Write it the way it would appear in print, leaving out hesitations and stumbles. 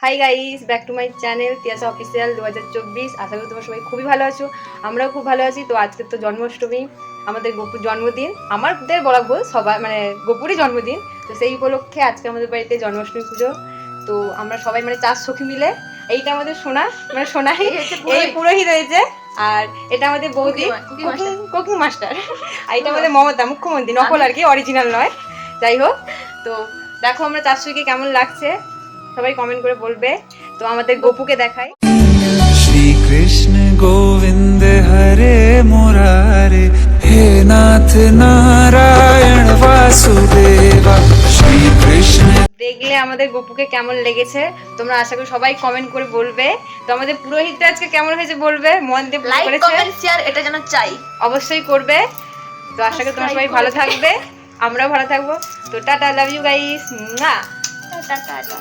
Hi guys, back to my channel Tiyasa official 2024। আশা করি তোমরা সবাই খুবই ভালো আছো, আমরাও খুব ভালো আছি। তো আজকে তো জন্মাষ্টমী, আমাদের গপুর জন্মদিন। আমাদের বলা ভুল, সবাই মানে গপুরই জন্মদিন। তো সেই উপলক্ষে আজকে আমাদের বাড়িতে জন্মাষ্টমী পুজো। তো আমরা সবাই মানে 4 সখী মিলে, এইটা আমাদের সোনা মানে সোনাই, এই পুরোহিত হয়েছে। আর এটা আমাদের বৌদি কুকিং মাস্টার, আর এটা আমাদের মমতা মুখ্যমন্ত্রী, নকল আর কি, অরিজিনাল নয়। যাই হোক, তো দেখো আমরা 4 সখীকে কেমন লাগছে সবাই কমেন্ট করে বলবে। তো আমাদের গপুকে দেখাই। श्री कृष्ण गोविंद हरे मुरारे हे नाथ नारायण वासुदेवा श्री कृष्ण। দেখলে আমাদের গপুকে কেমন লেগেছে তোমরা আশা করি সবাই কমেন্ট করে বলবে। তো আমাদের পুরোহিতটা আজকে কেমন হয়েছে বলবে, মন দিয়ে লাইক করেছে, কমেন্ট শেয়ার এটা যেন চাই, অবশ্যই করবে। তো আশা করি তোমরা সবাই ভালো থাকবে, আমরাও ভালো থাকবো। তো tata, love you guys. Tata tata.